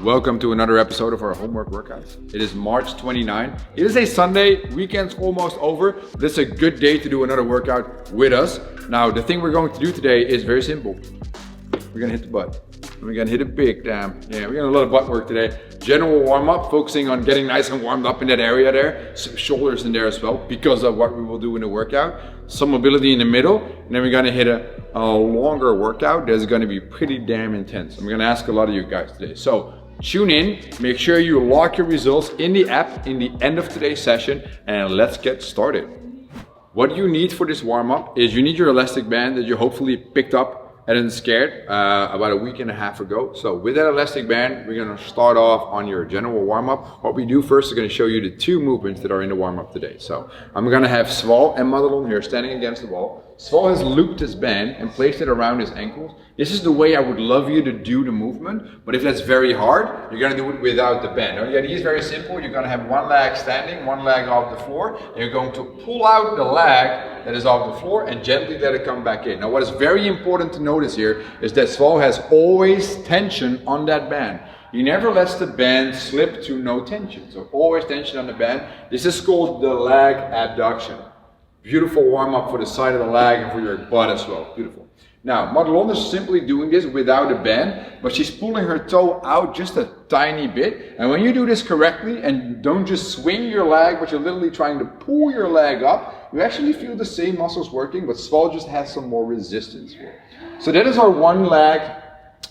Welcome to another episode of our homework workouts. It is March 29. It is a Sunday, weekend's almost over. This is a good day to do another workout with us. Now, the thing we're going to do today is very simple. We're gonna hit the butt. And we're gonna hit it big, damn. Yeah, we're gonna do a lot of butt work today. General warm up, focusing on getting nice and warmed up in that area there. Some shoulders in there as well, because of what we will do in the workout. Some mobility in the middle, and then we're gonna hit a longer workout that's gonna be pretty damn intense. I'm gonna ask a lot of you guys today. So tune in, make sure you lock your results in the app in the end of today's session, and let's get started. What you need for this warm up is you need your elastic band that you hopefully picked up and scared about a week and a half ago. So with that elastic band, we're gonna start off on your general warm-up. What we do first is gonna show you the two movements that are in the warm-up today. So I'm gonna have Sval and Madelon here standing against the wall. Sval has looped his band and placed it around his ankles. This is the way I would love you to do the movement, but if that's very hard, you're gonna do it without the band. Now, the idea is very simple. You're gonna have one leg standing, one leg off the floor, and you're going to pull out the leg that is off the floor and gently let it come back in. Now, what is very important to notice here is that Sval has always tension on that band. He never lets the band slip to no tension, so always tension on the band. This is called the leg abduction. Beautiful warm up for the side of the leg and for your butt as well. Beautiful. Now, Madelon is simply doing this without a band, but she's pulling her toe out just a tiny bit. And when you do this correctly and don't just swing your leg, but you're literally trying to pull your leg up, you actually feel the same muscles working, but Sval just has some more resistance here. So that is our one leg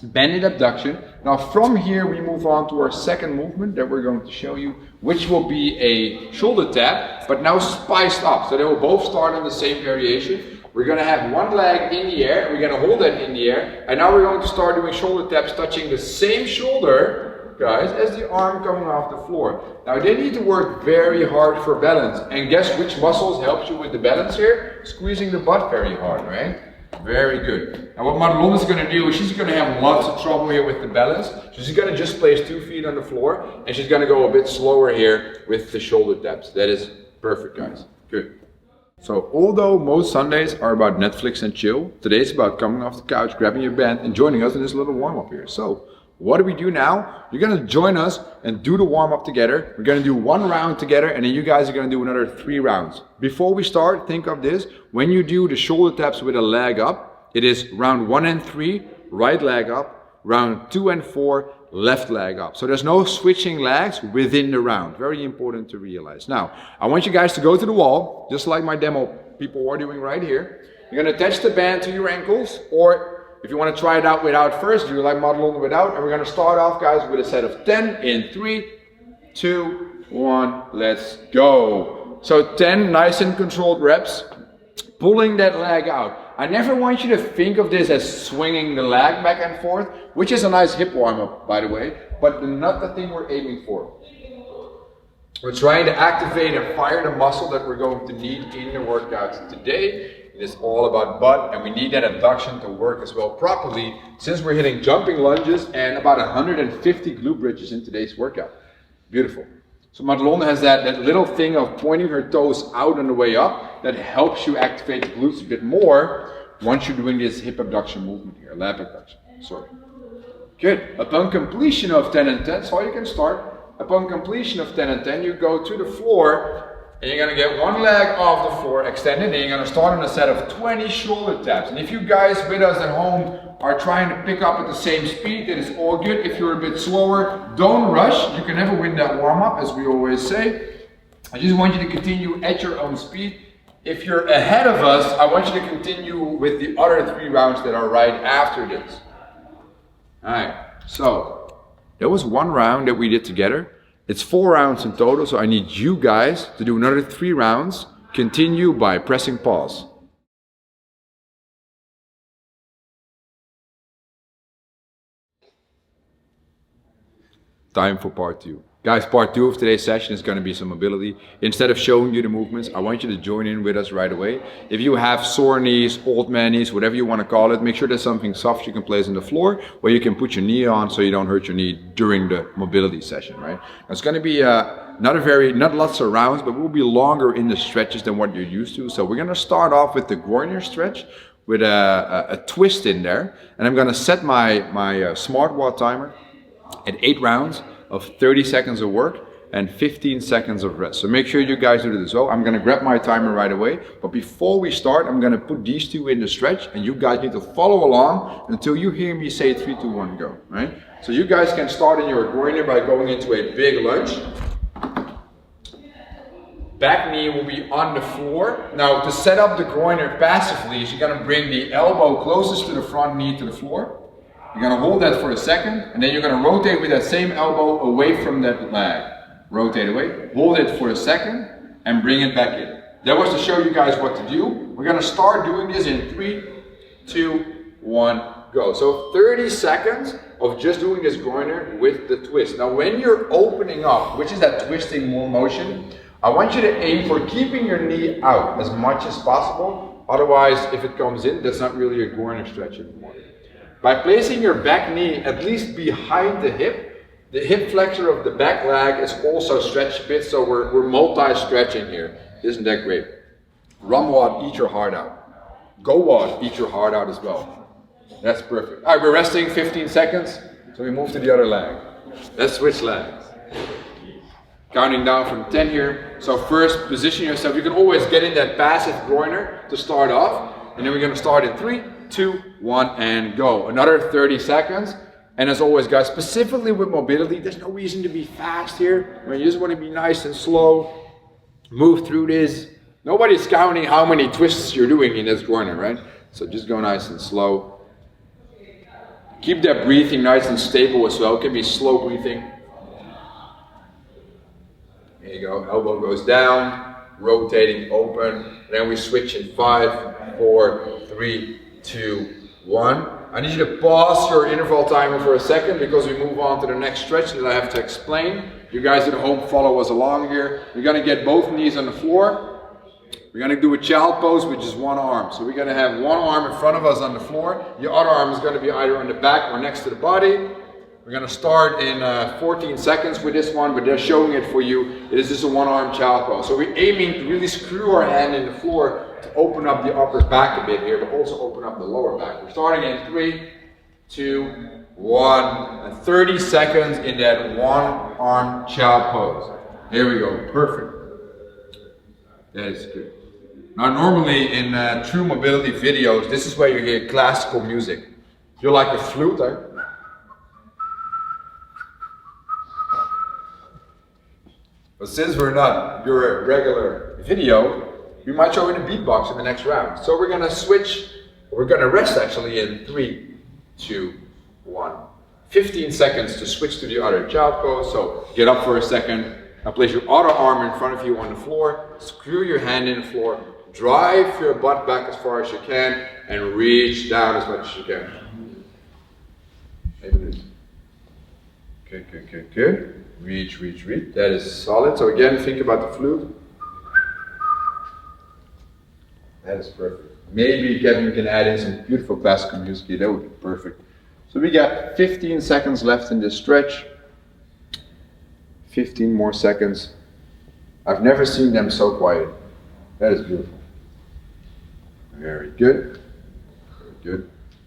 Band Leg Abduction. Now from here we move on to our second movement that we're going to show you, which will be a shoulder tap, but now spiced up. So they will both start on the same variation. We're going to have one leg in the air, we're going to hold that in the air, and now we're going to start doing shoulder taps touching the same shoulder, guys, as the arm coming off the floor. Now they need to work very hard for balance, and guess which muscles helps you with the balance here? Squeezing the butt very hard, right? Very good. Now what Madelon is going to do is she's going to have lots of trouble here with the balance. So she's going to just place 2 feet on the floor, and she's going to go a bit slower here with the shoulder taps. That is perfect, guys. Good. So although most Sundays are about Netflix and chill, today's about coming off the couch, grabbing your band and joining us in this little warm-up here. So what do we do now? You're going to join us and do the warm-up together. We're going to do 1 round together, and then you guys are going to do another 3 rounds. Before we start, think of this. When you do the shoulder taps with a leg up, it is round 1 and 3, right leg up, round 2 and 4, left leg up. So there's no switching legs within the round. Very important to realize. Now, I want you guys to go to the wall, just like my demo people are doing right here. You're going to attach the band to your ankles, or if you want to try it out without first, do like Madelon without. And we're going to start off, guys, with a set of 10 in 3, 2, 1, let's go. So 10 nice and controlled reps, pulling that leg out. I never want you to think of this as swinging the leg back and forth, which is a nice hip warm-up, by the way, but not the thing we're aiming for. We're trying to activate and fire the muscle that we're going to need in the workout today. It is all about butt, and we need that abduction to work as well properly, since we're hitting jumping lunges and about 150 glute bridges in today's workout. Beautiful. So Madelon has that little thing of pointing her toes out on the way up that helps you activate the glutes a bit more once you're doing this hip abduction movement here, leg abduction, sorry. Good. Upon completion of 10 and 10, so you can start. Upon completion of 10 and 10, you go to the floor, and you're going to get one leg off the floor extended, and you're going to start on a set of 20 shoulder taps. And if you guys with us at home are trying to pick up at the same speed, that is all good. If you're a bit slower, don't rush. You can never win that warm-up, as we always say. I just want you to continue at your own speed. If you're ahead of us, I want you to continue with the other 3 rounds that are right after this. Alright, so that was 1 round that we did together. It's 4 rounds in total, so I need you guys to do another 3 rounds. Continue by pressing pause. Time for part 2. Guys, part 2 of today's session is going to be some mobility. Instead of showing you the movements, I want you to join in with us right away. If you have sore knees, old man knees, whatever you want to call it, make sure there's something soft you can place on the floor where you can put your knee on so you don't hurt your knee during the mobility session, right? It's going to be not lots of rounds, but we'll be longer in the stretches than what you're used to. So we're going to start off with the Groiner stretch with a twist in there. And I'm going to set my smartwatch timer at 8 rounds of 30 seconds of work and 15 seconds of rest. So make sure you guys do this as well. I'm gonna grab my timer right away, but before we start, I'm gonna put these two in the stretch and you guys need to follow along until you hear me say 3, 2, 1, go, right? So you guys can start in your groiner by going into a big lunge. Back knee will be on the floor. Now to set up the groiner passively, you're gonna bring the elbow closest to the front knee to the floor. You're gonna hold that for a second, and then you're gonna rotate with that same elbow away from that leg. Rotate away, hold it for a second, and bring it back in. That was to show you guys what to do. We're gonna start doing this in 3, 2, 1, go. So 30 seconds of just doing this groiner with the twist. Now when you're opening up, which is that twisting motion, I want you to aim for keeping your knee out as much as possible. Otherwise, if it comes in, that's not really a groiner stretch anymore. By placing your back knee at least behind the hip flexor of the back leg is also stretched a bit, so we're multi-stretching here. Isn't that great? Run WOD, eat your heart out. Go WOD, eat your heart out as well. That's perfect. All right, we're resting 15 seconds, so we move to the other leg. Let's switch legs. Counting down from 10 here. So first, position yourself. You can always get in that passive groiner to start off, and then we're gonna start in 3, 2, 1, and go. Another 30 seconds. And as always guys, specifically with mobility, there's no reason to be fast here. I mean, you just want to be nice and slow, move through this. Nobody's counting how many twists you're doing in this groiner, right? So just go nice and slow. Keep that breathing nice and stable as well. It can be slow breathing. There you go, elbow goes down, rotating, open. Then we switch in 5, 4, 3, 2, 1. I need you to pause your interval timer for a second because we move on to the next stretch that I have to explain. You guys at home follow us along here. We're gonna get both knees on the floor. We're gonna do a child pose with just one arm. So we're gonna have one arm in front of us on the floor. Your other arm is gonna be either on the back or next to the body. We're gonna start in 14 seconds with this one, but they're showing it for you. It is just a one-arm child pose. So we're aiming to really screw our hand in the floor to open up the upper back a bit here, but also open up the lower back. We're starting in 3, 2, 1, and 30 seconds in that one-arm child pose. Here we go, perfect. That is good. Now normally in true mobility videos, this is where you hear classical music. You're like a flute, eh? But since we're not your regular video, we might show you the beatbox in the next round. So we're gonna switch, we're gonna rest actually in 3, 2, 1. 15 seconds to switch to the other child pose. So get up for a second. Now place your other arm in front of you on the floor. Screw your hand in the floor. Drive your butt back as far as you can and reach down as much as you can. Good. Reach. That is solid. So again, think about the flute. That is perfect. Maybe Kevin can add in some beautiful classical music here. That would be perfect. So we got 15 seconds left in this stretch. 15 more seconds. I've never seen them so quiet. That is beautiful. Very good.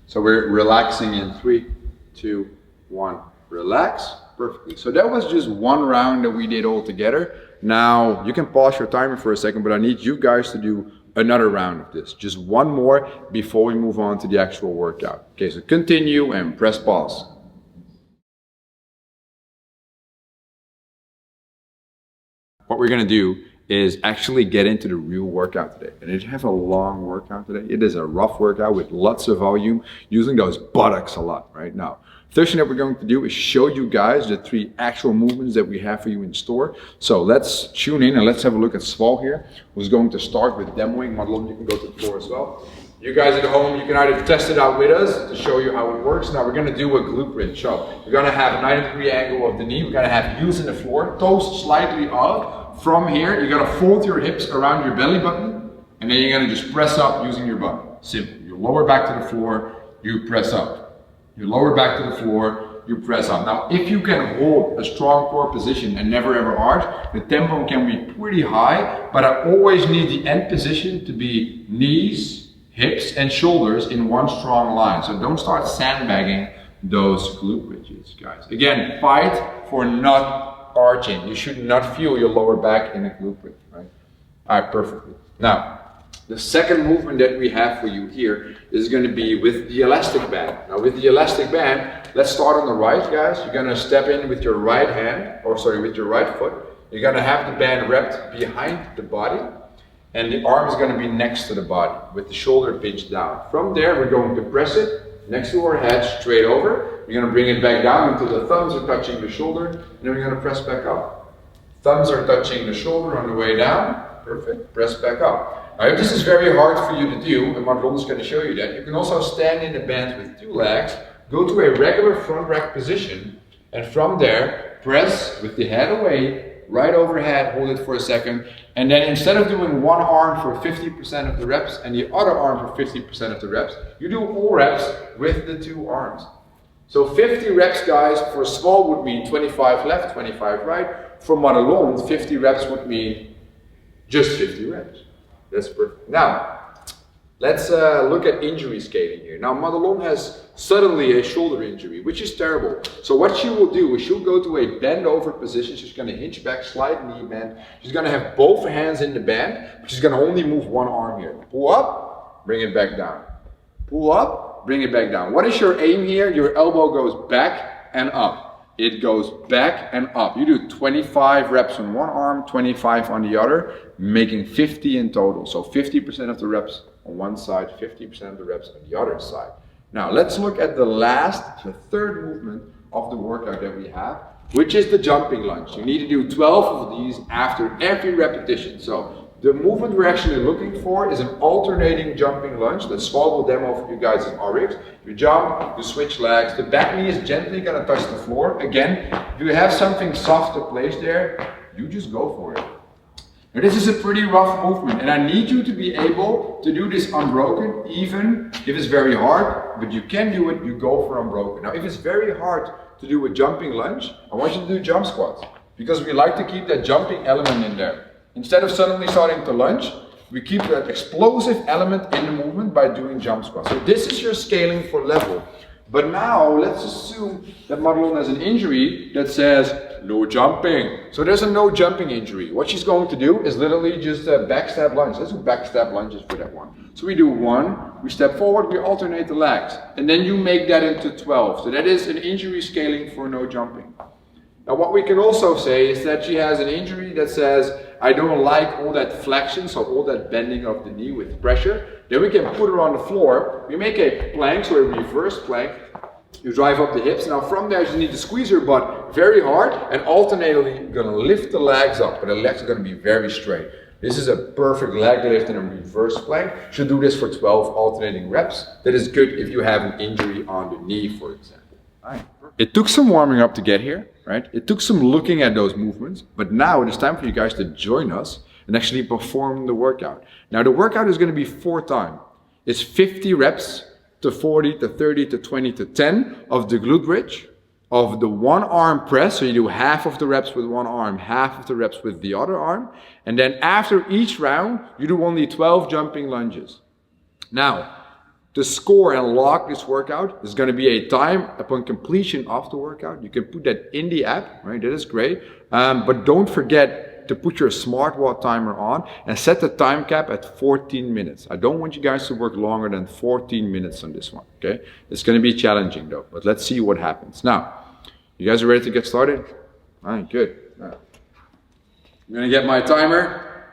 So we're relaxing in 3, 2, 1. Relax. Perfectly. So that was just one round that we did all together. Now you can pause your timer for a second, but I need you guys to do another round of this. Just one more before we move on to the actual workout. Okay, so continue and press pause. What we're gonna do is actually get into the real workout today. And if you have a long workout today, it is a rough workout with lots of volume, using those buttocks a lot right now. First thing that we're going to do is show you guys the 3 actual movements that we have for you in store. So let's tune in and let's have a look at Sval here, who's going to start with demoing. Madelon, you can go to the floor as well. You guys at home, you can either test it out with us to show you how it works. Now we're going to do a glute bridge. So we're going to have a 90-degree angle of the knee. We're going to have heels in the floor, toes slightly up. From here, you're going to fold your hips around your belly button, and then you're going to just press up using your butt. Simple. You lower back to the floor, you press up. You lower back to the floor, you press up. Now, if you can hold a strong core position and never ever arch, the tempo can be pretty high, but I always need the end position to be knees, hips, and shoulders in one strong line. So don't start sandbagging those glute bridges, guys. Again, fight for not arching. You should not feel your lower back in a glute bridge, right? All right, perfectly. Now, the second movement that we have for you here is going to be with the elastic band. Now, with the elastic band, let's start on the right, guys. You're going to step in with your right hand, or sorry, with your right foot. You're going to have the band wrapped behind the body, and the arm is going to be next to the body with the shoulder pinched down. From there, we're going to press it next to our head, straight over. You're going to bring it back down until the thumbs are touching the shoulder, and then we're going to press back up. Thumbs are touching the shoulder on the way down. Perfect. Press back up. Now, if this is very hard for you to do, and Marlon is going to show you that, you can also stand in the band with two legs, go to a regular front rack position, and from there, press with the head away, right overhead, hold it for a second, and then instead of doing one arm for 50% of the reps and the other arm for 50% of the reps, you do all reps with the two arms. So 50 reps, guys, for small would mean 25 left, 25 right. For Marlon, 50 reps would mean just 50 reps. That's perfect. Now, let's look at injury scaling here. Now, Madelon has suddenly a shoulder injury, which is terrible. So what she will do is she'll go to a bend over position. She's going to hinge back, slide knee bend. She's going to have both hands in the band, but she's going to only move one arm here. Pull up, bring it back down. Pull up, bring it back down. What is your aim here? Your elbow goes back and up. It goes back and up. You do 25 reps on one arm, 25 on the other, making 50 in total. So 50% of the reps on one side, 50% of the reps on the other side. Now let's look at the third movement of the workout that we have, which is the jumping lunge. You need to do 12 of these after every repetition. So the movement we're actually looking for is an alternating jumping lunge that Sval will demo for you guys in RX. You jump, you switch legs, the back knee is gently going to touch the floor. Again, if you have something soft to place there, you just go for it. Now, this is a pretty rough movement, and I need you to be able to do this unbroken, even if it's very hard, but you can do it, you go for unbroken. Now, if it's very hard to do a jumping lunge, I want you to do jump squats, because we like to keep that jumping element in there. Instead of suddenly starting to lunge, we keep that explosive element in the movement by doing jump squats. So this is your scaling for level. But now let's assume that Madelon has an injury that says no jumping. So there's a no jumping injury. What she's going to do is literally just a backstab lunge. Let's do backstab lunges for that one. So we do one, we step forward, we alternate the legs, and then you make that into 12. So that is an injury scaling for no jumping. Now what we can also say is that she has an injury that says, I don't like all that flexion, so all that bending of the knee with pressure. Then we can put her on the floor. We make a plank, so a reverse plank. You drive up the hips. Now from there you need to squeeze your butt very hard and alternately you're going to lift the legs up, but the legs are going to be very straight. This is a perfect leg lift in a reverse plank. You should do this for 12 alternating reps. That is good if you have an injury on the knee, for example. All right. It took some warming up to get here, right? It took some looking at those movements, but now it is time for you guys to join us and actually perform the workout. Now the workout is going to be 4 times. It's 50 reps to 40 to 30 to 20 to 10 of the glute bridge, of the one arm press. So you do half of the reps with one arm, half of the reps with the other arm. And then after each round, you do only 12 jumping lunges. Now, to score and lock this workout, there's going to be a time upon completion of the workout. You can put that in the app, right? That is great. But don't forget to put your smartwatch timer on and set the time cap at 14 minutes. I don't want you guys to work longer than 14 minutes on this one, okay? It's going to be challenging though, but let's see what happens. Now, you guys are ready to get started? All right, good. Now, I'm going to get my timer.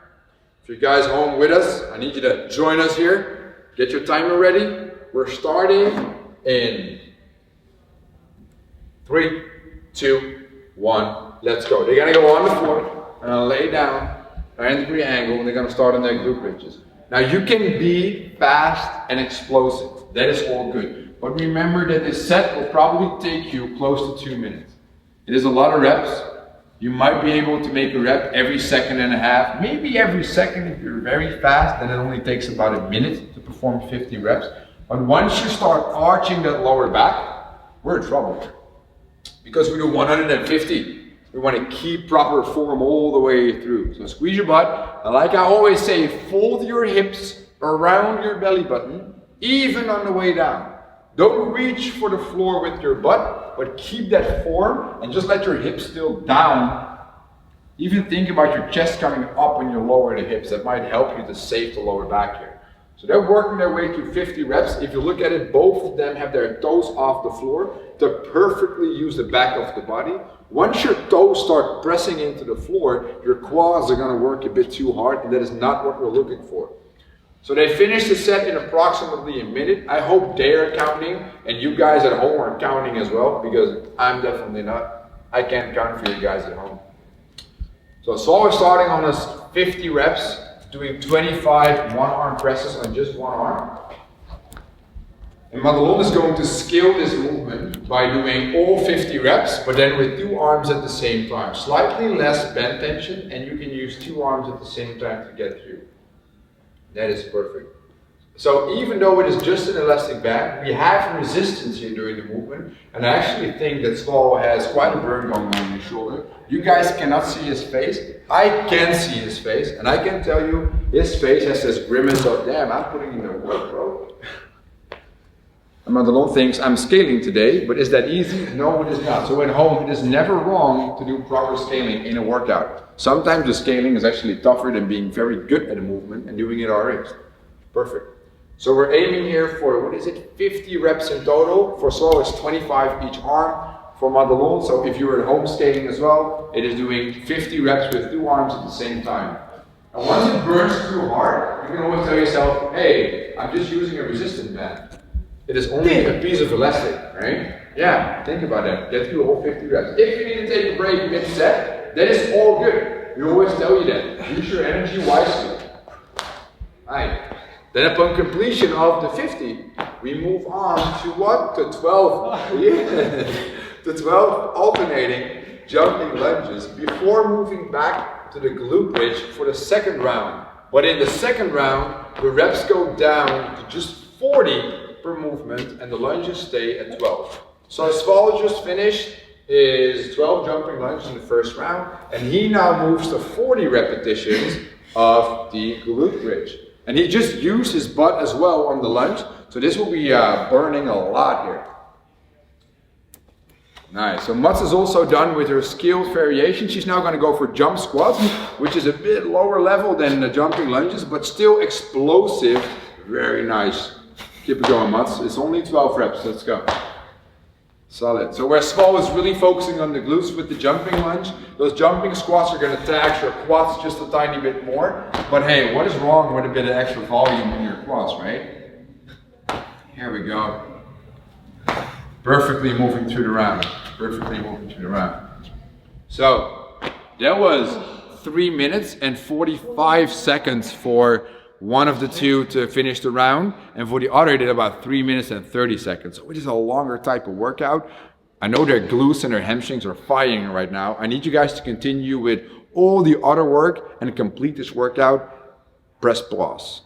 If you guys home with us, I need you to join us here. Get your timer ready. We're starting in 3, 2, 1. Let's go. They're going to go on the floor and lay down 90-degree angle, and they're going to start on their glute bridges. Now you can be fast and explosive. That is all good. But remember that this set will probably take you close to 2 minutes. It is a lot of reps. You might be able to make a rep every second and a half, maybe every second if you're very fast, then it only takes about a minute to perform 50 reps. But once you start arching that lower back, we're in trouble. Because we do 150. We want to keep proper form all the way through. So squeeze your butt. And like I always say, fold your hips around your belly button, even on the way down. Don't reach for the floor with your butt, but keep that form and just let your hips still down. Even think about your chest coming up when you lower the hips. That might help you to save the lower back here. So they're working their way to 50 reps. If you look at it, both of them have their toes off the floor to perfectly use the back of the body. Once your toes start pressing into the floor, your quads are going to work a bit too hard, and that is not what we're looking for. So they finished the set in approximately a minute. I hope they are counting, and you guys at home are counting as well, because I'm definitely not. I can't count for you guys at home. So we're starting on us 50 reps, doing 25 one-arm presses on just one arm. And Madelon is going to scale this movement by doing all 50 reps, but then with 2 arms at the same time. Slightly less band tension, and you can use 2 arms at the same time to get through. That is perfect. So even though it is just an elastic band, we have resistance here during the movement, and I actually think that Slow has quite a burn going on his shoulder. You guys cannot see his face. I can see his face, and I can tell you his face has this grimace of, damn, I'm putting in the work, bro. And Madelon thinks I'm scaling today, but is that easy? No, it is not. So at home, it is never wrong to do proper scaling in a workout. Sometimes the scaling is actually tougher than being very good at a movement and doing it already. Perfect. So we're aiming here for, 50 reps in total. For Slow, it's 25 each arm. For Madelon, so if you're at home scaling as well, it is doing 50 reps with 2 arms at the same time. And once it burns too hard, you can always tell yourself, hey, I'm just using a resistant band. It is only a piece of elastic, right? Yeah, think about that. Get through all 50 reps. If you need to take a break mid-set, that is all good. We always tell you that. Use your energy wisely. Alright. Then upon completion of the 50, we move on to what? To 12. Yeah. To 12 alternating jumping lunges before moving back to the glute bridge for the second round. But in the second round, the reps go down to just 40 per movement and the lunges stay at 12. So Sval just finished his 12 jumping lunges in the first round, and he now moves to 40 repetitions of the glute bridge. And he just used his butt as well on the lunge, so this will be burning a lot here. Nice, so Mats is also done with her scaled variation. She's now going to go for jump squats, which is a bit lower level than the jumping lunges, but still explosive. Very nice. Keep it going, Mats. It's only 12 reps, let's go. Solid. So where Sval is really focusing on the glutes with the jumping lunge, those jumping squats are going to tax your quads just a tiny bit more. But hey, what is wrong with a bit of extra volume in your quads, right? Here we go. Perfectly moving through the round. Perfectly moving through the round. So that was 3 minutes and 45 seconds for one of the two to finish the round, and for the other it did about 3 minutes and 30 seconds. So it is a longer type of workout. I know their glutes and their hamstrings are firing right now. I need you guys to continue with all the other work and complete this workout. Press pause.